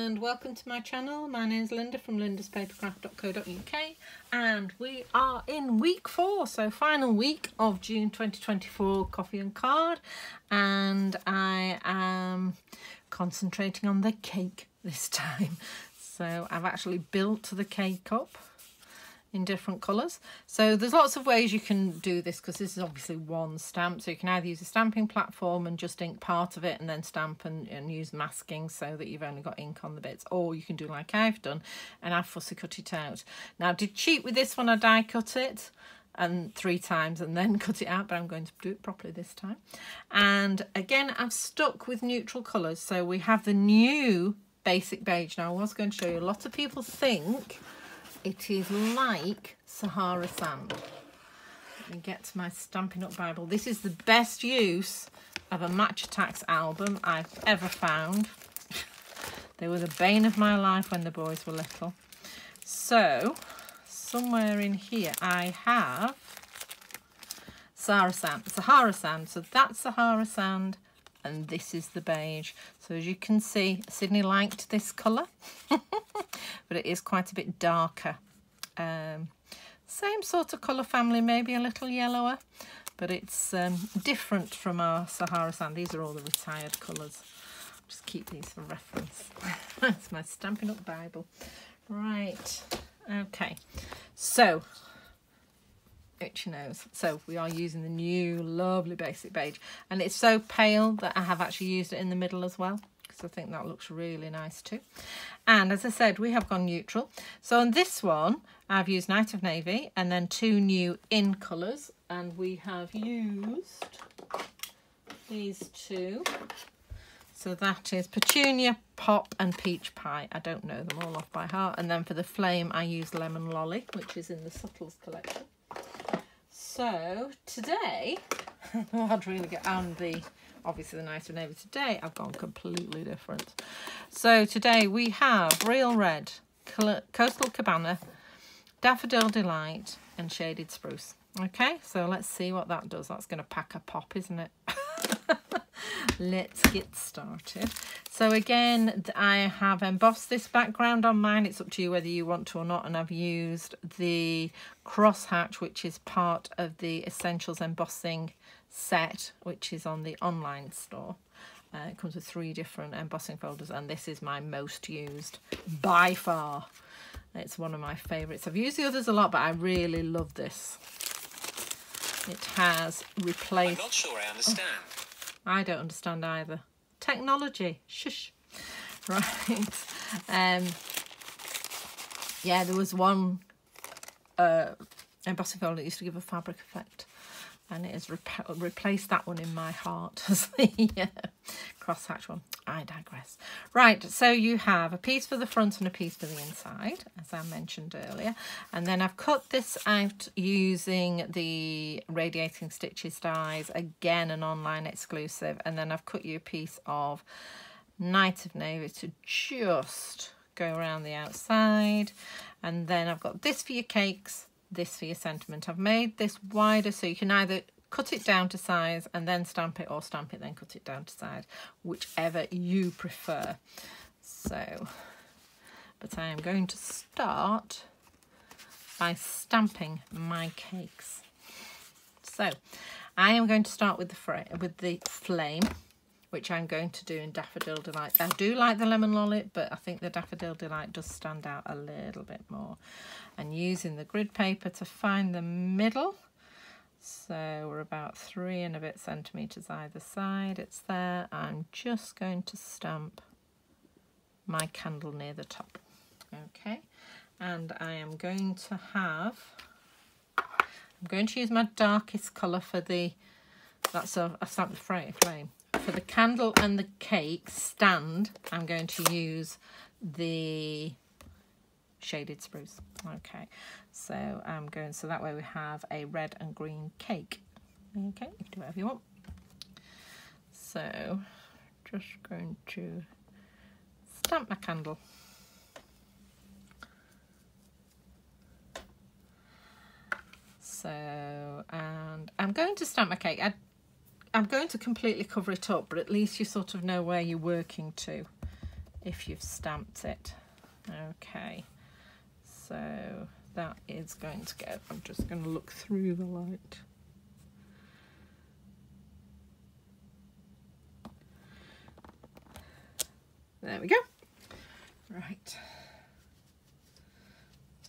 and welcome to my channel. My name is Linda from lindaspapercraft.co.uk and we are in week 4, so final week of June 2024 coffee and card, and I am concentrating on the cake this time. So I've actually built the cake up in different colours. So there's lots of ways you can do this because this is obviously one stamp. So you can either use a stamping platform and just ink part of it and then stamp and use masking so that you've only got ink on the bits, or you can do like I've done and I've fussy cut it out. Now I did cheat with this one, I die cut it and 3 times and then cut it out, but I'm going to do it properly this time. And again, I've stuck with neutral colours. So we have the new basic beige. Now I was going to show you, a lot of people think it is like Sahara sand. Let me get to my Stampin' Up Bible. This is the best use of a Match Attax album I've ever found. They were the bane of my life when the boys were little. So, somewhere in here I have Sahara sand. So that's Sahara sand. And this is the beige. So as you can see, Sydney liked this colour, but it is quite a bit darker. Same sort of colour family, maybe a little yellower, but it's different from our Sahara sand. These are all the retired colours. Just keep these for reference. That's my Stampin' Up Bible. Right, okay. So, itchy nose. So we are using the new lovely basic beige, and it's so pale that I have actually used it in the middle as well because I think that looks really nice too. And as I said, we have gone neutral. So on this one I've used Night of Navy and then 2 new in colours, and we have used these 2. So that is Petunia, Pop and Peach Pie. I don't know them all off by heart. And then for the flame I used Lemon Lolly, which is in the Subtles collection. So today, I'd really get on the, obviously the Night of Navy. Today I've gone completely different. So today we have Real Red, Coastal Cabana, Daffodil Delight and Shaded Spruce. Okay, so let's see what that does. That's going to pack a pop, isn't it? Let's get started. So again, I have embossed this background on mine. It's up to you whether you want to or not. And I've used the crosshatch, which is part of the Essentials embossing set, which is on the online store. It comes with 3 different embossing folders, and this is my most used by far. It's one of my favourites. I've used the others a lot, but I really love this. It has replaced... I'm not sure I understand. Oh, I don't understand either. Technology. Shush. Right. Yeah, there was one embossing folder that used to give a fabric effect, and it has replaced that one in my heart as the crosshatch one. I digress. Right, so you have a piece for the front and a piece for the inside, as I mentioned earlier. And then I've cut this out using the Radiating Stitches dies, again an online exclusive. And then I've cut you a piece of Night of Navy to just go around the outside. And then I've got this for your cakes, this for your sentiment. I've made this wider so you can either cut it down to size and then stamp it, or stamp it then cut it down to size, whichever you prefer. So, but I am going to start by stamping my cakes. So I am going to start with the flame, which I'm going to do in Daffodil Delight. I do like the Lemon Lolly, but I think the Daffodil Delight does stand out a little bit more. And using the grid paper to find the middle. So we're about 3 and a bit centimetres either side. It's there. I'm just going to stamp my candle near the top. Okay, and I am going to have, I'm going to use my darkest colour for the, that's a stamp the flame. For the candle and the cake stand, I'm going to use the Shaded Spruce. Okay, so I'm going, so that way we have a red and green cake. Okay, you can do whatever you want. So just going to stamp my candle. So, and I'm going to stamp my cake. I'm going to completely cover it up, but at least you sort of know where you're working to if you've stamped it. Okay, so that is going to go. I'm just going to look through the light. There we go. Right.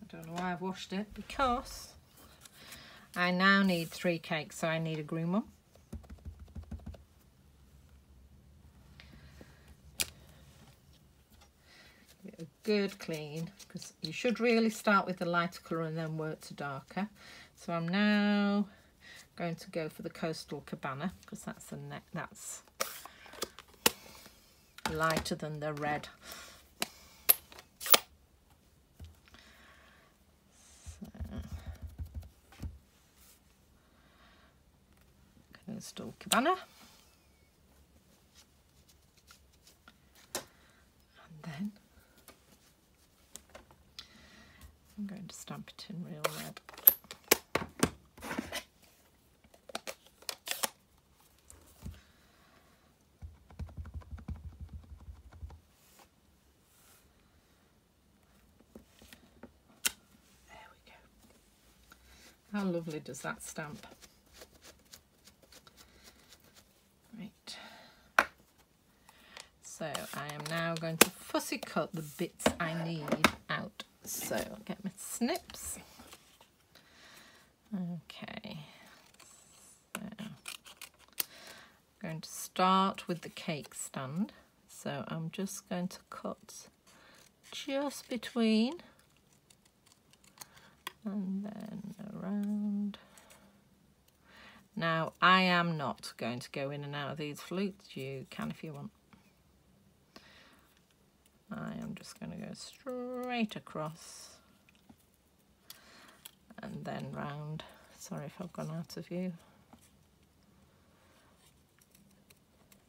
I don't know why I've washed it, because I now need 3 cakes, so I need a green one. Give it a good clean, because you should really start with the lighter colour and then work to darker. So I'm now going to go for the Coastal Cabana, because that's the neck, that's lighter than the red. Coastal Cabana. And then I'm going to stamp it in real red. How lovely does that stamp? Right. So I am now going to fussy cut the bits I need out. So I'll get my snips. Okay. So I'm going to start with the cake stand. So I'm just going to cut just between, and then around. Now I am not going to go in and out of these flutes. You can if you want. I am just going to go straight across and then round. Sorry if I've gone out of view.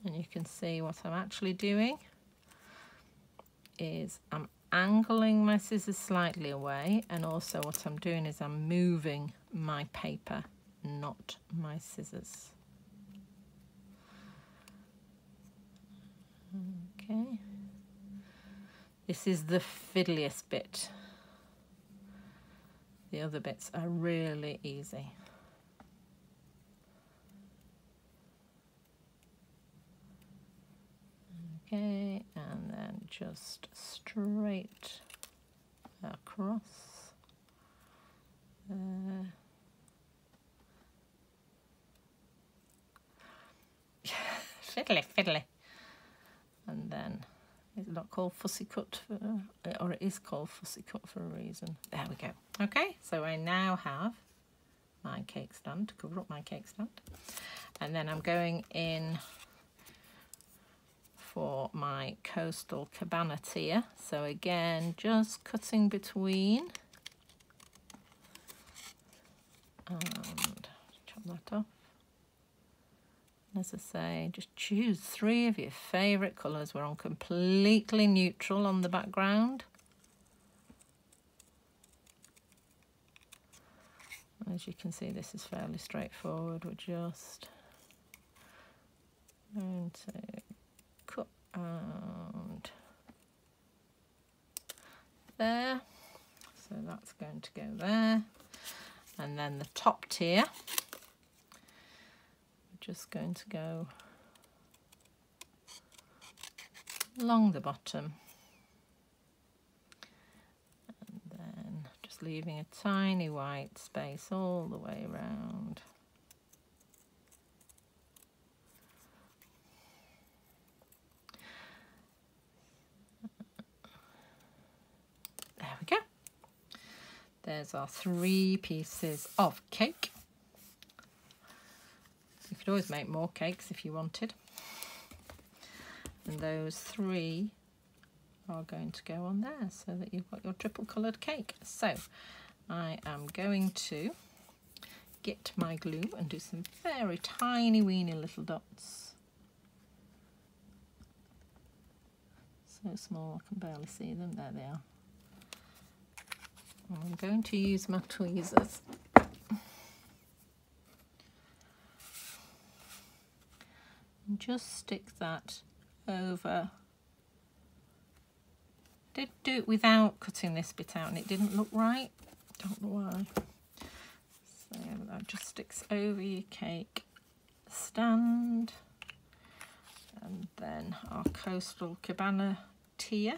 And you can see what I'm actually doing is I'm angling my scissors slightly away, and also what I'm doing is I'm moving my paper, not my scissors. Okay. This is the fiddliest bit. The other bits are really easy. Okay, and then just straight across. Fiddly, fiddly. And then it's not called fussy cut, or it is called fussy cut for a reason. There we go. Okay, so I now have my cake stand to cover up my cake stand. And then I'm going in for my Coastal Cabana tier. So again, just cutting between and chop that off. As I say, just choose 3 of your favourite colours. We're on completely neutral on the background. As you can see, this is fairly straightforward. We're just going to cut around there. So that's going to go there. And then the top tier, just going to go along the bottom, and then just leaving a tiny white space all the way around. There we go. There's our 3 pieces of cake. You could always make more cakes if you wanted. And those 3 are going to go on there so that you've got your triple coloured cake. So I am going to get my glue and do some very tiny weeny little dots. So small I can barely see them. There they are. I'm going to use my tweezers and just stick that over Did do it without cutting this bit out and it didn't look right. Don't know why. So that just sticks over your cake stand. And then our Coastal Cabana tier.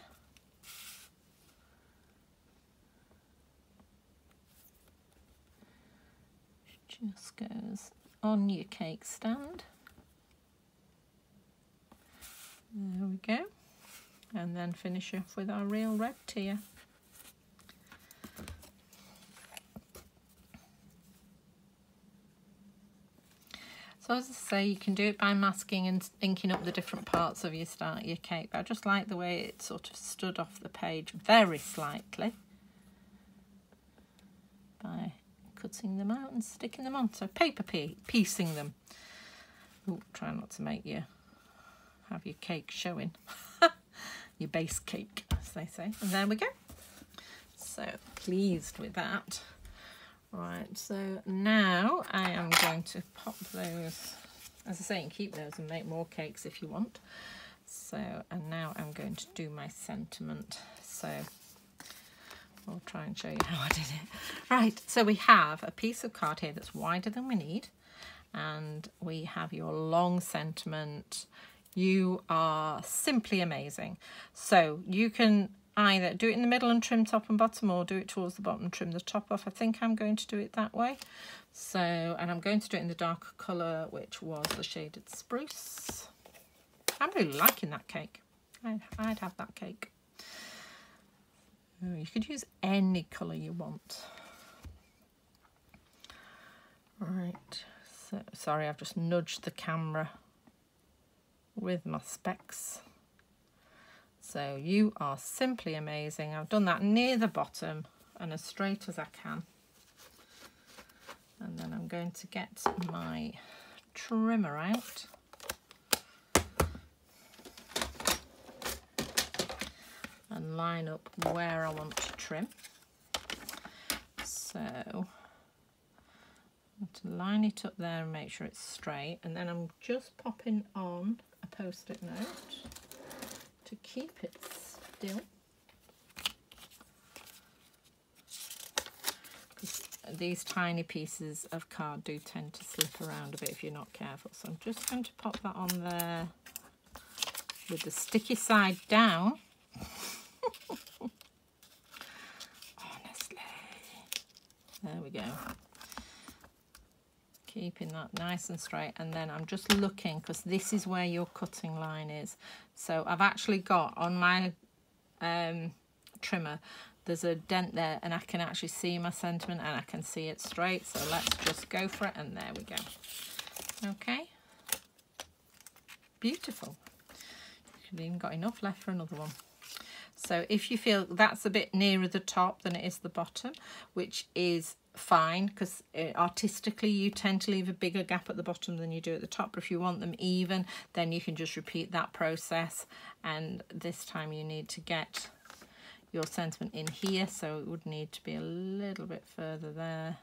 Just goes on your cake stand. There we go. And then finish off with our real red tier. So as I say, you can do it by masking and inking up the different parts of your cake. But I just like the way it sort of stood off the page very slightly by cutting them out and sticking them on. So paper piecing them. Ooh, try not to make you have your cake showing. Your base cake, as they say. And there we go. So pleased with that. Right, so now I am going to pop those, as I say, you can keep those and make more cakes if you want. So, and now I'm going to do my sentiment. So I'll try and show you how I did it. Right, so we have a piece of card here that's wider than we need. And we have your long sentiment. You are simply amazing. So you can either do it in the middle and trim top and bottom, or do it towards the bottom and trim the top off. I think I'm going to do it that way. So, and I'm going to do it in the darker colour, which was the shaded spruce. I'm really liking that cake. I'd have that cake. You could use any colour you want. Right, so sorry, I've just nudged the camera with my specs. So you are simply amazing. I've done that near the bottom and as straight as I can. And then I'm going to get my trimmer out. And line up where I want to trim. So I'm going to line it up there and make sure it's straight. And then I'm just popping on a post-it note to keep it still. These tiny pieces of card do tend to slip around a bit if you're not careful. So I'm just going to pop that on there with the sticky side down. Honestly. There we go. Keeping that nice and straight, and then I'm just looking, because this is where your cutting line is. So I've actually got on my trimmer, there's a dent there, and I can actually see my sentiment and I can see it straight. So let's just go for it, and there we go. Okay, beautiful. You've even got enough left for another one. So if you feel that's a bit nearer the top than it is the bottom, which is fine, because artistically you tend to leave a bigger gap at the bottom than you do at the top. But if you want them even, then you can just repeat that process, and this time you need to get your sentiment in here, so it would need to be a little bit further there.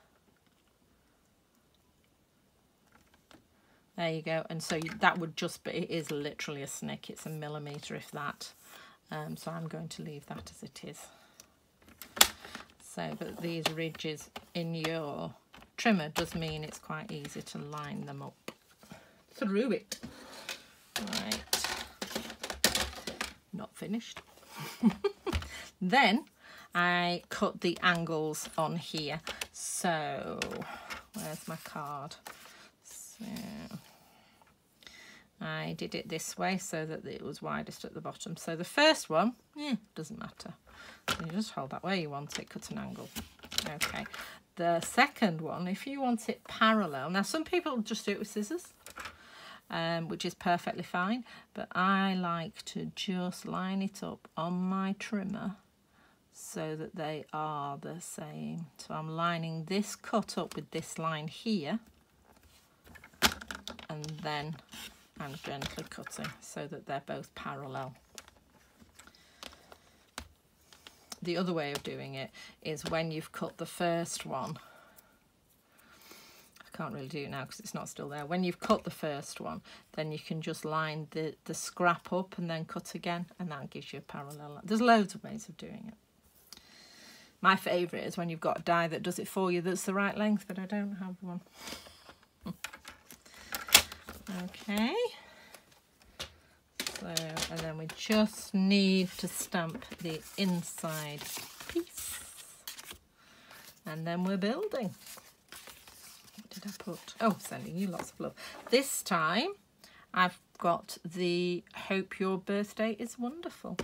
There you go. And so that would just be, it is literally a snick, it's a millimetre if that. So I'm going to leave that as it is. So, but these ridges in your trimmer does mean it's quite easy to line them up through it. Right, not finished. Then I cut the angles on here. So where's my card? So I did it this way so that it was widest at the bottom. So the first one, doesn't matter. You just hold that where you want it, cut an angle. Okay. The second one, if you want it parallel, now some people just do it with scissors, which is perfectly fine, but I like to just line it up on my trimmer so that they are the same. So I'm lining this cut up with this line here, and then I'm gently cutting so that they're both parallel. The other way of doing it is when you've cut the first one, can't really do it now because it's not still there. When you've cut the first one, then you can just line the scrap up and then cut again, and that gives you a parallel. There's loads of ways of doing it. My favourite is when you've got a die that does it for you that's the right length, but I don't have one. Okay. So, and then we just need to stamp the inside piece. And then we're building. What did I put? Oh, sending you lots of love. This time I've got the Hope Your Birthday is Wonderful.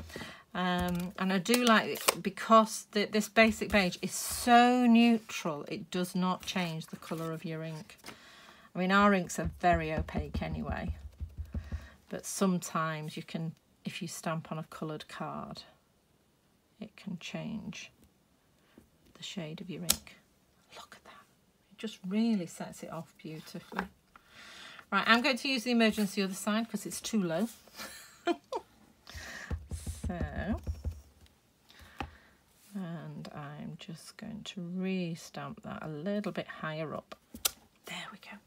And I do like it because this basic beige is so neutral, it does not change the colour of your ink. I mean, our inks are very opaque anyway, but sometimes you can, if you stamp on a coloured card, it can change the shade of your ink. Look at that. It just really sets it off beautifully. Right, I'm going to use the emergency other side because it's too low. So, and I'm just going to re-stamp that a little bit higher up. There we go.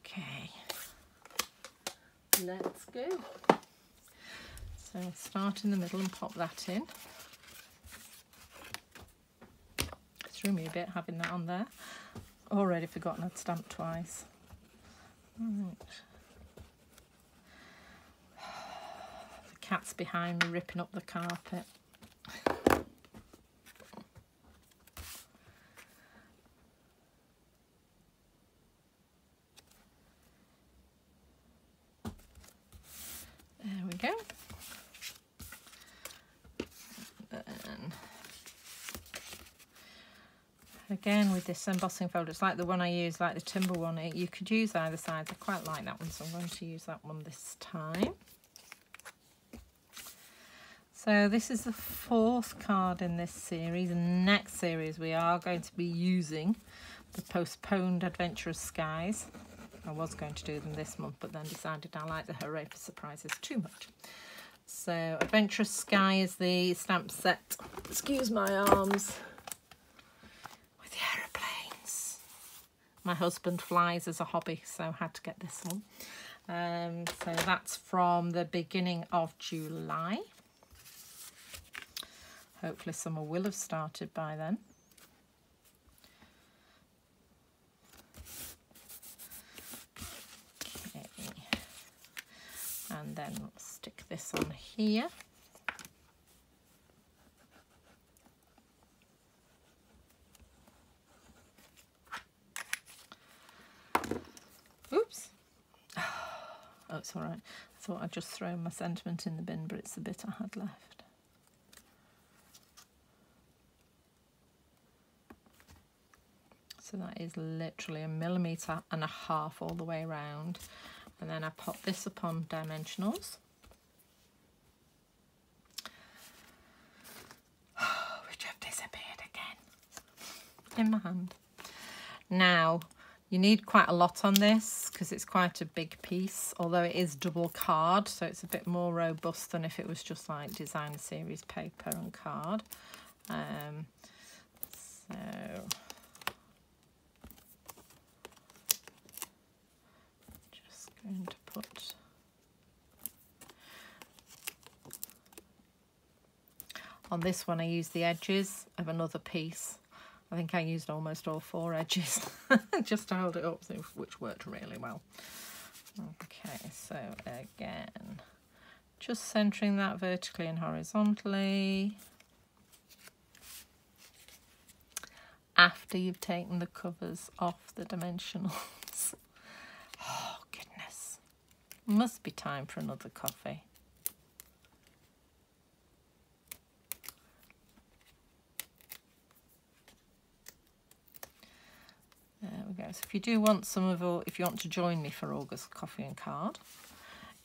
Okay, let's go. So start in the middle and pop that in. Threw me a bit having that on there. Already forgotten I'd stamped twice. Right. The cat's behind me ripping up the carpet. There we go. Again with this embossing folder, it's like the one I use, like the timber one. You could use either side. I quite like that one, so I'm going to use that one this time. So this is the 4th card in this series. Next series we are going to be using the postponed Adventurous Skies. I was going to do them this month, but then decided I like the Hooray for Surprises too much. So Adventurous Sky is the stamp set. Excuse my arms. My husband flies as a hobby, so I had to get this one. So that's from the beginning of July. Hopefully summer will have started by then. Okay. And then we'll stick this on here. Oops. Oh, it's all right. I thought I'd just throw my sentiment in the bin, but it's the bit I had left. So that is literally 1.5 millimeters all the way around. And then I pop this upon dimensionals. Which have disappeared again in my hand. Now, you need quite a lot on this because it's quite a big piece, although it is double card, so it's a bit more robust than if it was just like designer series paper and card. So just going to put on this one. I use the edges of another piece. I think I used almost all 4 edges just to hold it up, which worked really well. Okay, so again, just centering that vertically and horizontally. After you've taken the covers off the dimensionals. Oh, goodness. Must be time for another coffee. There we go. So if you do want if you want to join me for August Coffee and Card,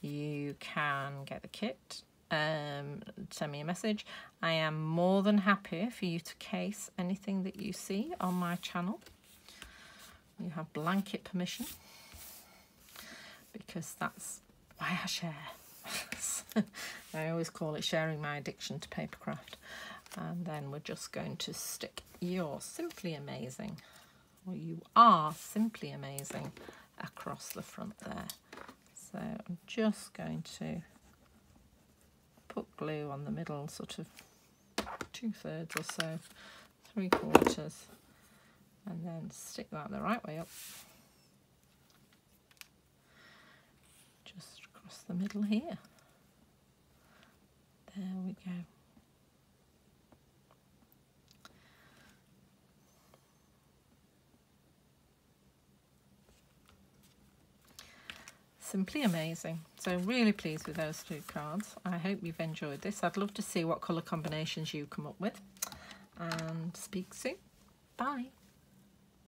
you can get the kit, send me a message. I am more than happy for you to case anything that you see on my channel. You have blanket permission, because that's why I share. I always call it sharing my addiction to papercraft. And then we're just going to stick your Simply Amazing, or You Are Simply Amazing, across the front there. So I'm just going to put glue on the middle, sort of 2/3 or so, 3/4, and then stick that the right way up, just across the middle here. There we go. Simply amazing. So really pleased with those 2 cards. I hope you've enjoyed this. I'd love to see what colour combinations you come up with. And speak soon. Bye.